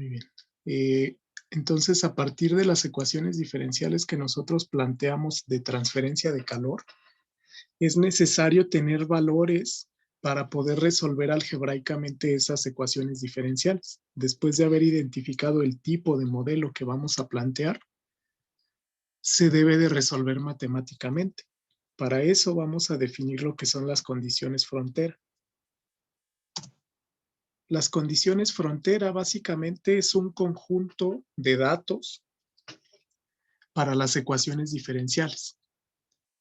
Muy bien. Entonces, a partir de las ecuaciones diferenciales que nosotros planteamos de transferencia de calor, es necesario tener valores para poder resolver algebraicamente esas ecuaciones diferenciales. Después de haber identificado el tipo de modelo que vamos a plantear, se debe de resolver matemáticamente. Para eso vamos a definir lo que son las condiciones frontera. Las condiciones frontera básicamente es un conjunto de datos para las ecuaciones diferenciales.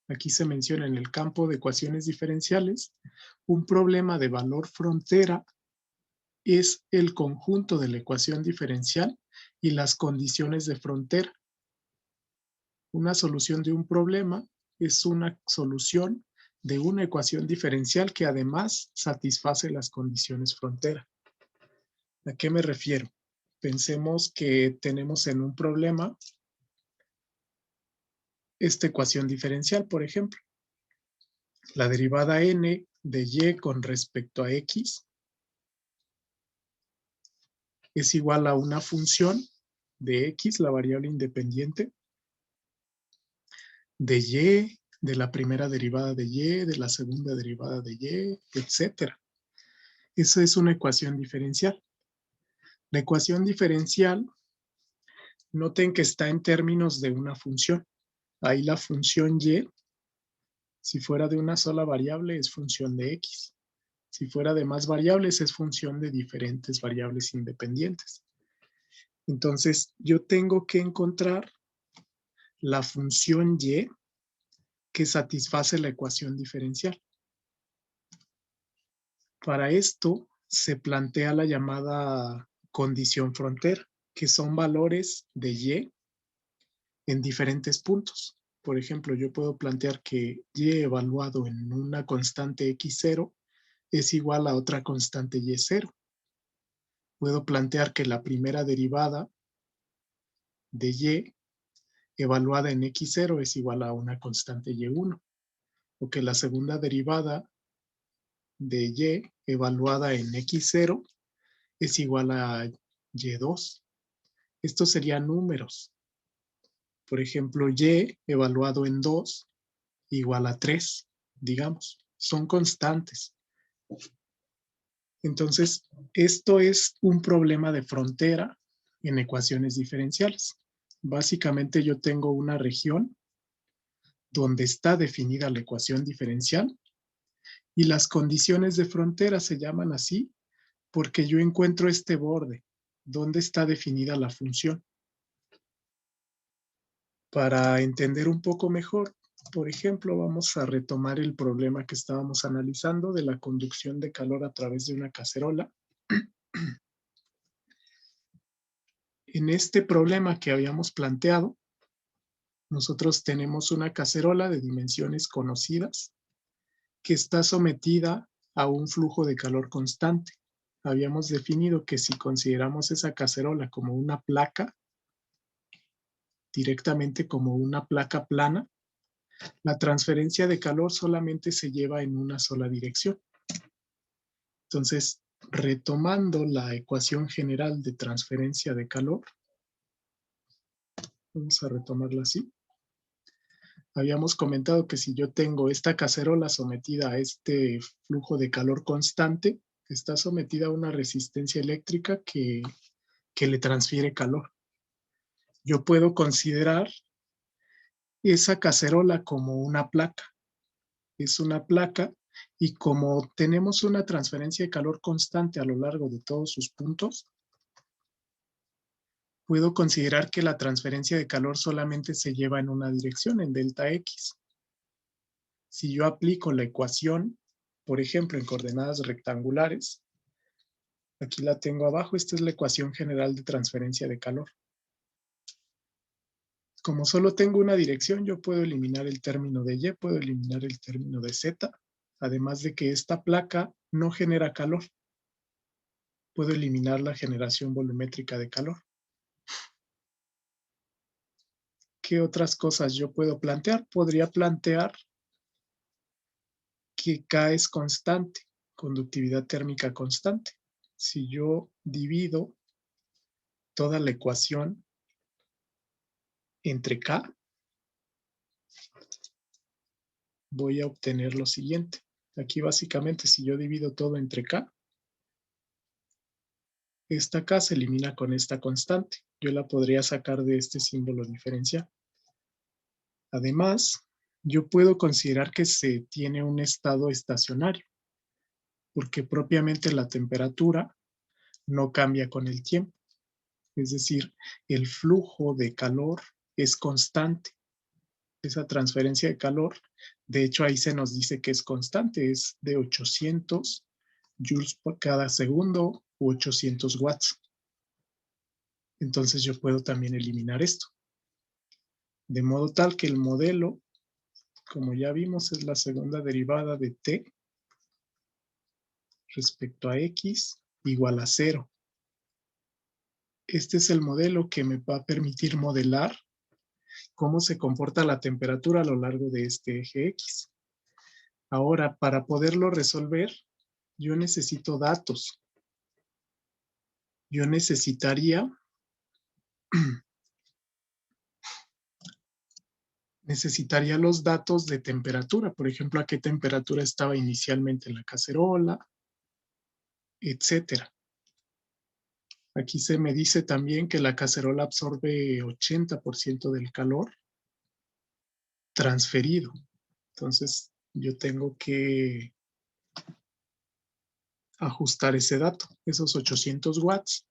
Aquí se menciona en el campo de ecuaciones diferenciales, un problema de valor frontera es el conjunto de la ecuación diferencial y las condiciones de frontera. Una solución de un problema es una solución de una ecuación diferencial que además satisface las condiciones frontera. ¿A qué me refiero? Pensemos que tenemos en un problema esta ecuación diferencial, por ejemplo. La derivada n de y con respecto a x es igual a una función de x, la variable independiente, de y, de la primera derivada de y, de la segunda derivada de y, etc. Esa es una ecuación diferencial. La ecuación diferencial, noten que está en términos de una función. Ahí la función y, si fuera de una sola variable, es función de x. Si fuera de más variables, es función de diferentes variables independientes. Entonces, yo tengo que encontrar la función y que satisface la ecuación diferencial. Para esto, se plantea la llamada condición frontera, que son valores de y en diferentes puntos. Por ejemplo, yo puedo plantear que y evaluado en una constante x0 es igual a otra constante y0. Puedo plantear que la primera derivada de y evaluada en x0 es igual a una constante y1, o que la segunda derivada de y evaluada en x0 es igual a y2. Estos serían números. Por ejemplo, y evaluado en 2 igual a 3, digamos. Son constantes. Entonces, esto es un problema de frontera en ecuaciones diferenciales. Básicamente yo tengo una región donde está definida la ecuación diferencial y las condiciones de frontera se llaman así porque yo encuentro este borde donde está definida la función. Para entender un poco mejor, por ejemplo, vamos a retomar el problema que estábamos analizando de la conducción de calor a través de una cacerola. En este problema que habíamos planteado, nosotros tenemos una cacerola de dimensiones conocidas que está sometida a un flujo de calor constante. Habíamos definido que si consideramos esa cacerola como una placa, directamente como una placa plana, la transferencia de calor solamente se lleva en una sola dirección. Entonces, retomando la ecuación general de transferencia de calor, vamos a retomarla así. Habíamos comentado que si yo tengo esta cacerola sometida a este flujo de calor constante, está sometida a una resistencia eléctrica que le transfiere calor. Yo puedo considerar esa cacerola como una placa. Es una placa y como tenemos una transferencia de calor constante a lo largo de todos sus puntos, puedo considerar que la transferencia de calor solamente se lleva en una dirección, en delta X. Si yo aplico la ecuación, por ejemplo, en coordenadas rectangulares, aquí la tengo abajo, esta es la ecuación general de transferencia de calor. Como solo tengo una dirección, yo puedo eliminar el término de Y, puedo eliminar el término de Z, además de que esta placa no genera calor. Puedo eliminar la generación volumétrica de calor. ¿Qué otras cosas yo puedo plantear? Podría plantear que K es constante, conductividad térmica constante. Si yo divido toda la ecuación entre K, voy a obtener lo siguiente. Aquí básicamente si yo divido todo entre K, esta K se elimina con esta constante. Yo la podría sacar de este símbolo diferencial. Además, yo puedo considerar que se tiene un estado estacionario, porque propiamente la temperatura no cambia con el tiempo. Es decir, el flujo de calor es constante. Esa transferencia de calor, de hecho ahí se nos dice que es constante, es de 800 joules por cada segundo u 800 watts. Entonces yo puedo también eliminar esto. De modo tal que el modelo, como ya vimos, es la segunda derivada de t respecto a x igual a 0. Este es el modelo que me va a permitir modelar cómo se comporta la temperatura a lo largo de este eje X. Ahora, para poderlo resolver, yo necesito datos. Yo necesitaría los datos de temperatura. Por ejemplo, a qué temperatura estaba inicialmente la cacerola, etcétera. Aquí se me dice también que la cacerola absorbe 80% del calor transferido. Entonces, yo tengo que ajustar ese dato, esos 800 watts.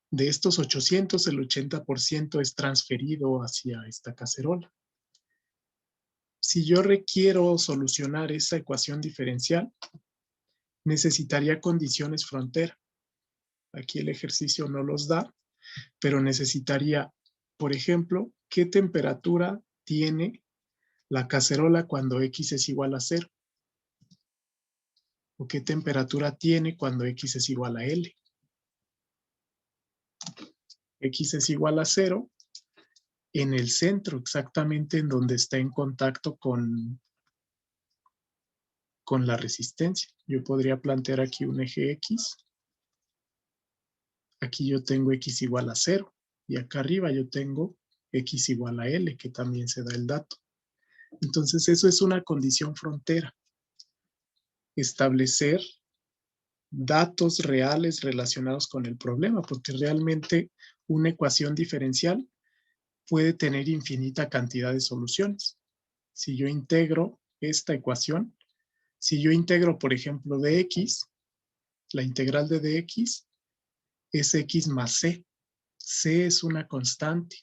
De estos 800, el 80% es transferido hacia esta cacerola. Si yo requiero solucionar esa ecuación diferencial, necesitaría condiciones frontera. Aquí el ejercicio no los da, pero necesitaría, por ejemplo, qué temperatura tiene la cacerola cuando X es igual a 0. O qué temperatura tiene cuando X es igual a L. X es igual a 0 en el centro, exactamente en donde está en contacto con la resistencia. Yo podría plantear aquí un eje X. Aquí yo tengo X igual a 0. Y acá arriba yo tengo X igual a L, que también se da el dato. Entonces eso es una condición frontera. Establecer datos reales relacionados con el problema, porque realmente una ecuación diferencial puede tener infinita cantidad de soluciones. Si yo integro esta ecuación, si yo integro, por ejemplo, dx, la integral de dx es x más c. C es una constante.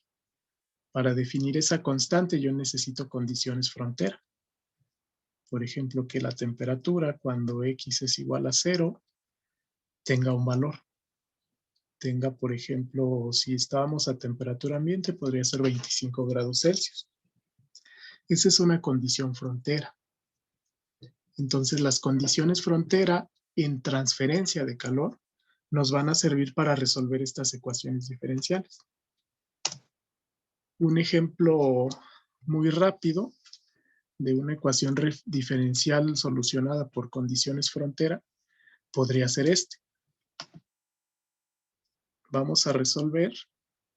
Para definir esa constante yo necesito condiciones frontera. Por ejemplo, que la temperatura cuando x es igual a 0 tenga un valor. Tenga, por ejemplo, si estábamos a temperatura ambiente, podría ser 25 grados Celsius. Esa es una condición frontera. Entonces, las condiciones frontera en transferencia de calor nos van a servir para resolver estas ecuaciones diferenciales. Un ejemplo muy rápido de una ecuación diferencial solucionada por condiciones frontera podría ser este. Vamos a resolver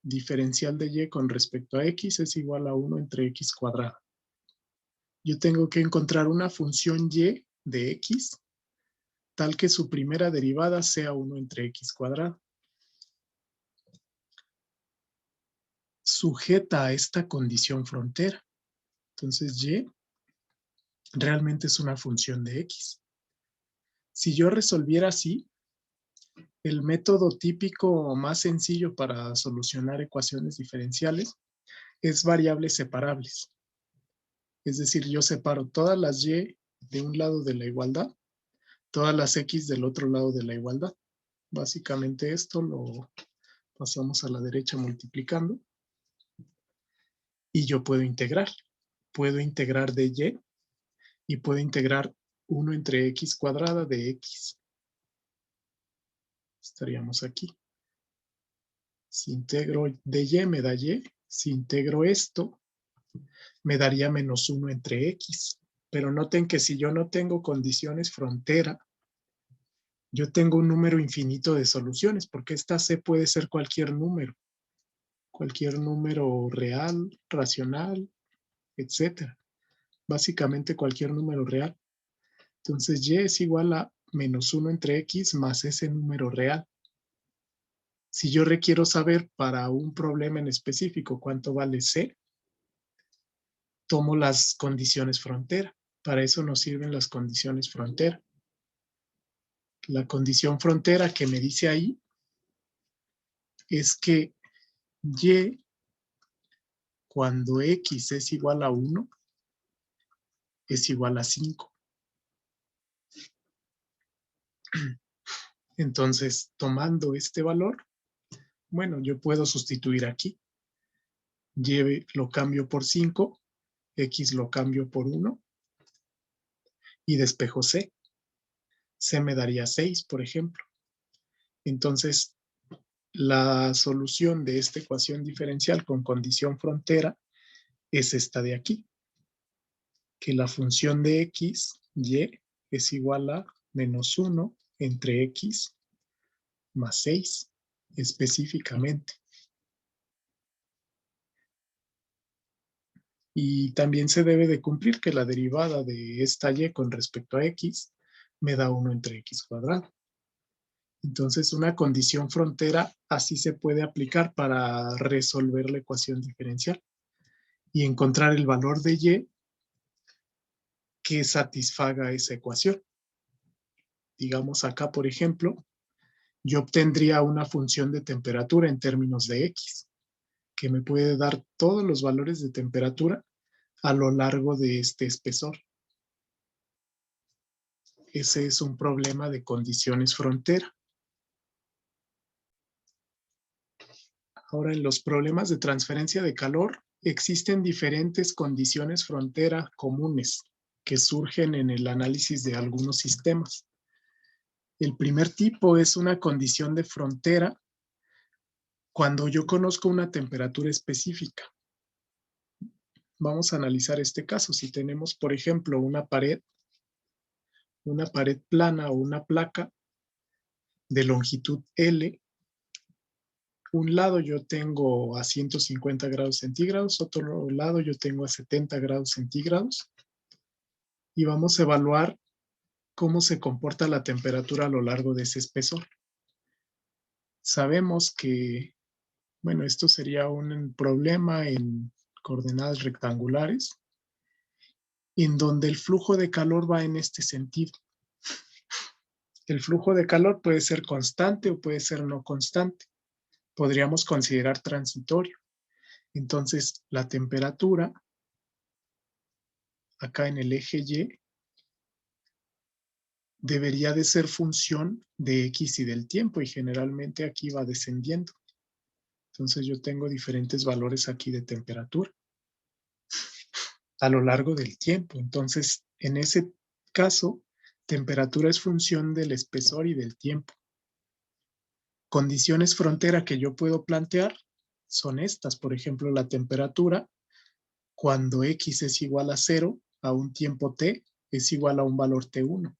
diferencial de y con respecto a x es igual a 1 entre x cuadrado. Yo tengo que encontrar una función y de x tal que su primera derivada sea 1 entre x cuadrado. Sujeta a esta condición frontera. Entonces, y realmente es una función de x. Si yo resolviera así, el método típico más sencillo para solucionar ecuaciones diferenciales es variables separables. Es decir, yo separo todas las y de un lado de la igualdad, todas las x del otro lado de la igualdad. Básicamente esto lo pasamos a la derecha multiplicando y yo puedo integrar. Puedo integrar de y puedo integrar 1 entre x cuadrada de x. Estaríamos aquí. Si integro de y me da y. Si integro esto, me daría menos 1 entre x. Pero noten que si yo no tengo condiciones frontera, yo tengo un número infinito de soluciones, porque esta C puede ser cualquier número real, racional, etcétera. Básicamente cualquier número real. Entonces, y es igual a menos 1 entre x más ese número real. Si yo requiero saber para un problema en específico cuánto vale C, tomo las condiciones frontera. Para eso nos sirven las condiciones frontera. La condición frontera que me dice ahí es que y cuando x es igual a 1 es igual a 5. Entonces, tomando este valor, bueno, yo puedo sustituir aquí. Y lo cambio por 5, x lo cambio por 1 y despejo C. C me daría 6, por ejemplo. Entonces, la solución de esta ecuación diferencial con condición frontera es esta de aquí, que la función de x, y, es igual a menos 1 entre x más 6, específicamente. Y también se debe de cumplir que la derivada de esta y con respecto a x me da 1 entre x cuadrado. Entonces, una condición frontera así se puede aplicar para resolver la ecuación diferencial y encontrar el valor de y que satisfaga esa ecuación. Digamos acá, por ejemplo, yo obtendría una función de temperatura en términos de x, que me puede dar todos los valores de temperatura a lo largo de este espesor. Ese es un problema de condiciones frontera. Ahora, en los problemas de transferencia de calor, existen diferentes condiciones frontera comunes que surgen en el análisis de algunos sistemas. El primer tipo es una condición de frontera cuando yo conozco una temperatura específica. Vamos a analizar este caso. Si tenemos, por ejemplo, una pared plana o una placa de longitud L, un lado yo tengo a 150 grados centígrados, otro lado yo tengo a 70 grados centígrados, y vamos a evaluar cómo se comporta la temperatura a lo largo de ese espesor. Sabemos que, bueno, esto sería un problema en coordenadas rectangulares, en donde el flujo de calor va en este sentido. El flujo de calor puede ser constante o puede ser no constante. Podríamos considerar transitorio. Entonces, la temperatura, acá en el eje Y, debería de ser función de X y del tiempo, y generalmente aquí va descendiendo. Entonces yo tengo diferentes valores aquí de temperatura a lo largo del tiempo. Entonces, en ese caso, temperatura es función del espesor y del tiempo. Condiciones frontera que yo puedo plantear son estas. Por ejemplo, la temperatura cuando X es igual a 0 a un tiempo T es igual a un valor T1.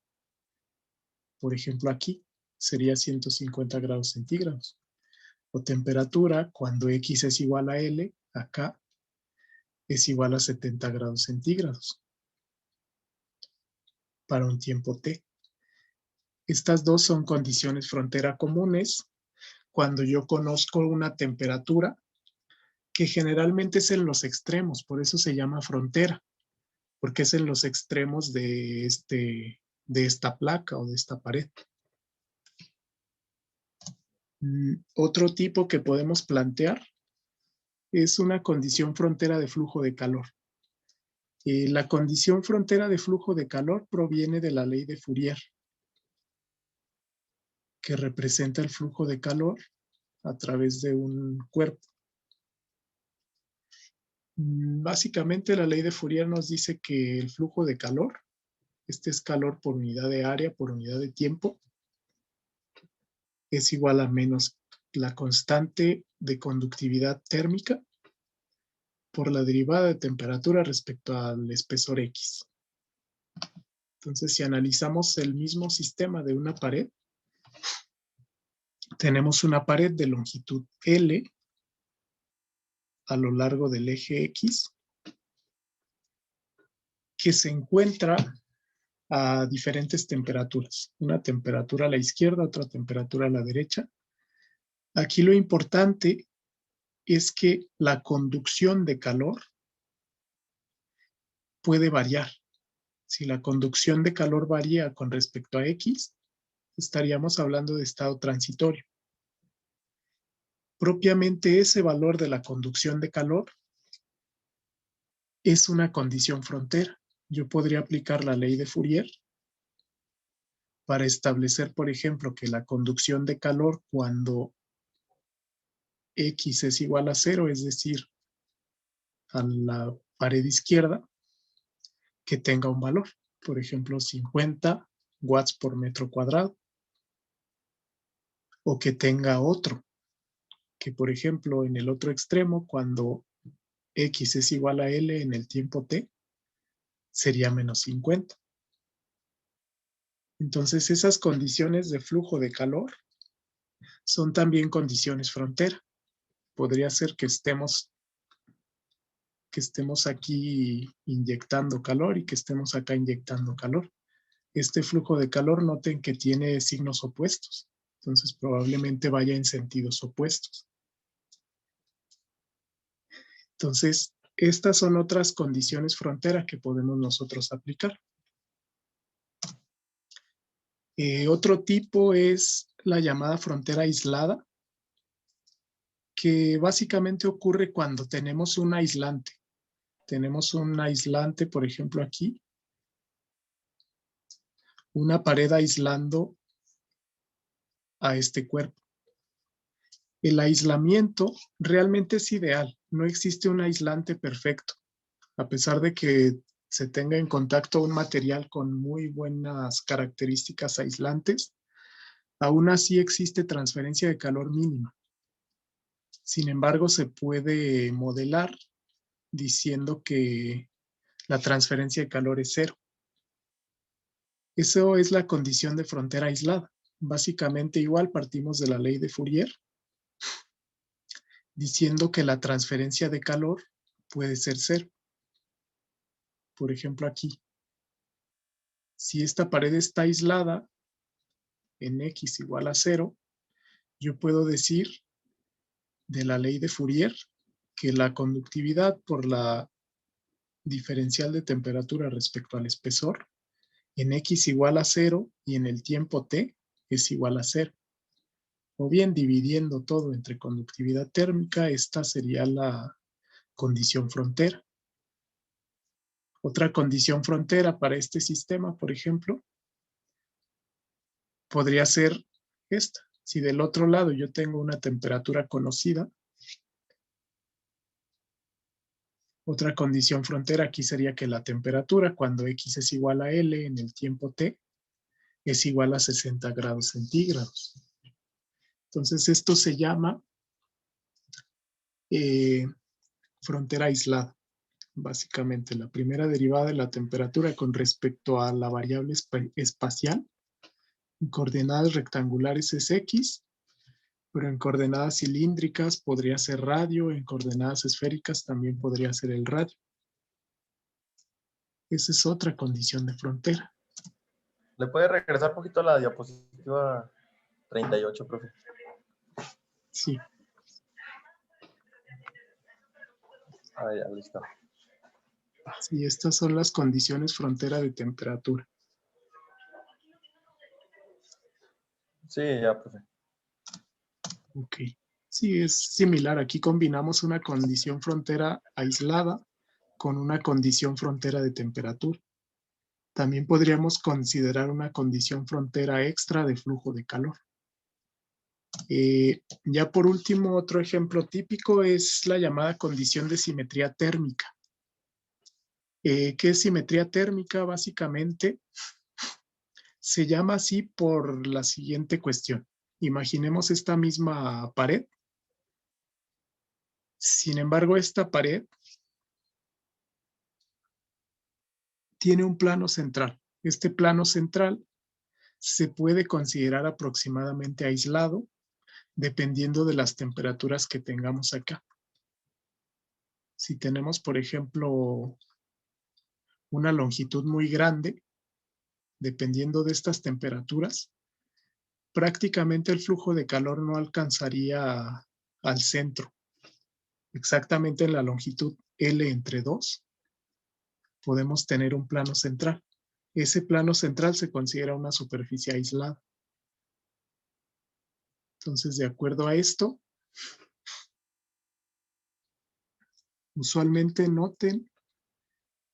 Por ejemplo, aquí sería 150 grados centígrados. O temperatura cuando X es igual a L, acá es igual a 70 grados centígrados para un tiempo T. Estas dos son condiciones frontera comunes cuando yo conozco una temperatura que generalmente es en los extremos, por eso se llama frontera, porque es en los extremos de esta placa o de esta pared. Otro tipo que podemos plantear es una condición frontera de flujo de calor. La condición frontera de flujo de calor proviene de la ley de Fourier, que representa el flujo de calor a través de un cuerpo. Básicamente la ley de Fourier nos dice que el flujo de calor, este es calor por unidad de área por unidad de tiempo, es igual a menos la constante de conductividad térmica por la derivada de temperatura respecto al espesor X. Entonces, si analizamos el mismo sistema de una pared, tenemos una pared de longitud L a lo largo del eje X que se encuentra a diferentes temperaturas. Una temperatura a la izquierda, otra temperatura a la derecha. Aquí lo importante es que la conducción de calor puede variar. Si la conducción de calor varía con respecto a X, estaríamos hablando de estado transitorio. Propiamente ese valor de la conducción de calor es una condición frontera. Yo podría aplicar la ley de Fourier para establecer, por ejemplo, que la conducción de calor cuando X es igual a 0, es decir, a la pared izquierda, que tenga un valor. Por ejemplo, 50 watts por metro cuadrado. O que tenga otro. Que, por ejemplo, en el otro extremo, cuando X es igual a L en el tiempo T, sería menos 50. Entonces, esas condiciones de flujo de calor son también condiciones frontera. Podría ser que estemos aquí inyectando calor y que estemos acá inyectando calor. Este flujo de calor, noten que tiene signos opuestos. Entonces, probablemente vaya en sentidos opuestos. Entonces, estas son otras condiciones frontera que podemos nosotros aplicar. Otro tipo es la llamada frontera aislada, que básicamente ocurre cuando tenemos un aislante. Tenemos un aislante, por ejemplo, aquí, una pared aislando a este cuerpo. El aislamiento realmente es ideal. No existe un aislante perfecto. A pesar de que se tenga en contacto un material con muy buenas características aislantes, aún así existe transferencia de calor mínima. Sin embargo, se puede modelar diciendo que la transferencia de calor es 0. Eso es la condición de frontera aislada. Básicamente igual partimos de la ley de Fourier, diciendo que la transferencia de calor puede ser 0. Por ejemplo, aquí. Si esta pared está aislada en X igual a 0, yo puedo decir de la ley de Fourier que la conductividad por la diferencial de temperatura respecto al espesor en X igual a 0 y en el tiempo T es igual a 0. O bien dividiendo todo entre conductividad térmica, esta sería la condición frontera. Otra condición frontera para este sistema, por ejemplo, podría ser esta. Si del otro lado yo tengo una temperatura conocida, otra condición frontera aquí sería que la temperatura cuando X es igual a L en el tiempo T es igual a 60 grados centígrados. Entonces esto se llama frontera aislada. Básicamente la primera derivada de la temperatura con respecto a la variable espacial. En coordenadas rectangulares es X, pero en coordenadas cilíndricas podría ser radio, en coordenadas esféricas también podría ser el radio. Esa es otra condición de frontera. ¿Le puede regresar un poquito a la diapositiva 38, profe? Sí. Ah, ya, listo. Sí, estas son las condiciones frontera de temperatura. Sí, ya, profe. Ok. Sí, es similar. Aquí combinamos una condición frontera aislada con una condición frontera de temperatura. También podríamos considerar una condición frontera extra de flujo de calor. Ya por último, otro ejemplo típico es la llamada condición de simetría térmica. ¿Qué es simetría térmica? Básicamente se llama así por la siguiente cuestión. Imaginemos esta misma pared. Sin embargo, esta pared tiene un plano central. Este plano central se puede considerar aproximadamente aislado dependiendo de las temperaturas que tengamos acá. Si tenemos, por ejemplo, una longitud muy grande, dependiendo de estas temperaturas, prácticamente el flujo de calor no alcanzaría al centro. Exactamente en la longitud L/2 podemos tener un plano central. Ese plano central se considera una superficie aislada. Entonces, de acuerdo a esto, usualmente noten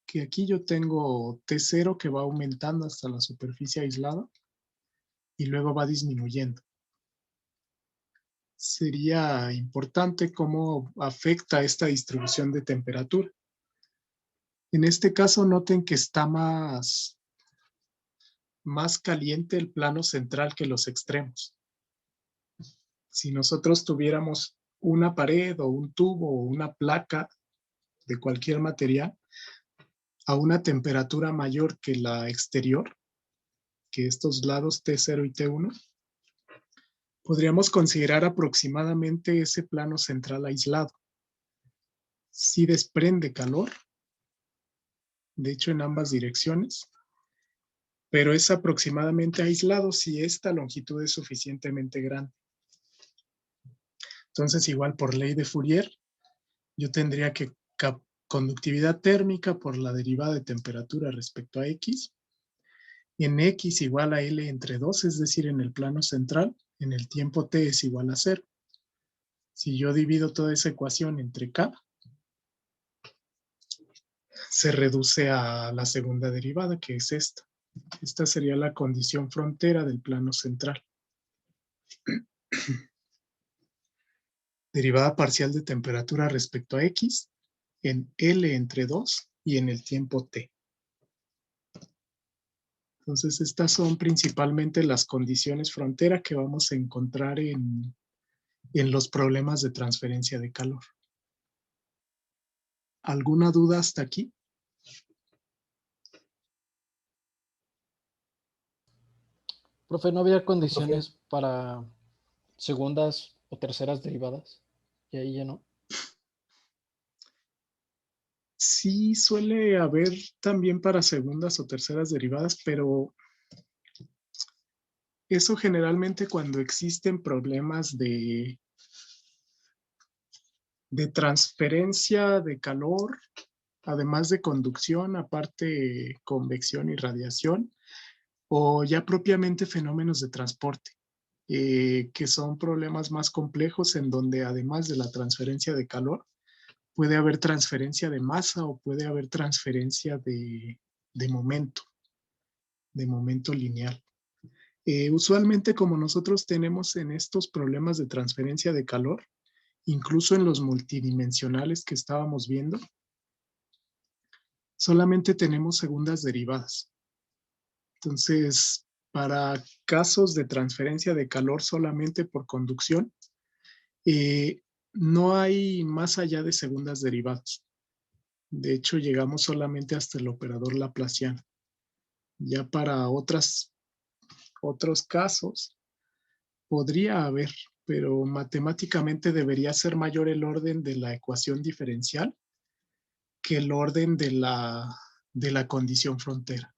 que aquí yo tengo T0 que va aumentando hasta la superficie aislada y luego va disminuyendo. Sería importante cómo afecta esta distribución de temperatura. En este caso, noten que está más caliente el plano central que los extremos. Si nosotros tuviéramos una pared o un tubo o una placa de cualquier material a una temperatura mayor que la exterior, que estos lados T0 y T1, podríamos considerar aproximadamente ese plano central aislado. Sí desprende calor, de hecho en ambas direcciones, pero es aproximadamente aislado si esta longitud es suficientemente grande. Entonces, igual por ley de Fourier, yo tendría que conductividad térmica por la derivada de temperatura respecto a X, en X igual a L/2, es decir, en el plano central, en el tiempo T es igual a 0. Si yo divido toda esa ecuación entre K, se reduce a la segunda derivada, que es esta. Esta sería la condición frontera del plano central. Derivada parcial de temperatura respecto a X en L/2 y en el tiempo T. Entonces, estas son principalmente las condiciones frontera que vamos a encontrar en los problemas de transferencia de calor. ¿Alguna duda hasta aquí? Profe, ¿no había condiciones para segundas o terceras derivadas? Y ahí ya no. Sí, suele haber también para segundas o terceras derivadas, pero eso generalmente cuando existen problemas de transferencia de calor, además de conducción, aparte convección y radiación, o ya propiamente fenómenos de transporte, que son problemas más complejos en donde además de la transferencia de calor, puede haber transferencia de masa o puede haber transferencia de momento lineal. Usualmente, como nosotros tenemos en estos problemas de transferencia de calor, incluso en los multidimensionales que estábamos viendo, solamente tenemos segundas derivadas. Entonces, para casos de transferencia de calor solamente por conducción, no hay más allá de segundas derivadas. De hecho, llegamos solamente hasta el operador laplaciano. Ya para otros casos podría haber, pero matemáticamente debería ser mayor el orden de la ecuación diferencial que el orden de la condición frontera.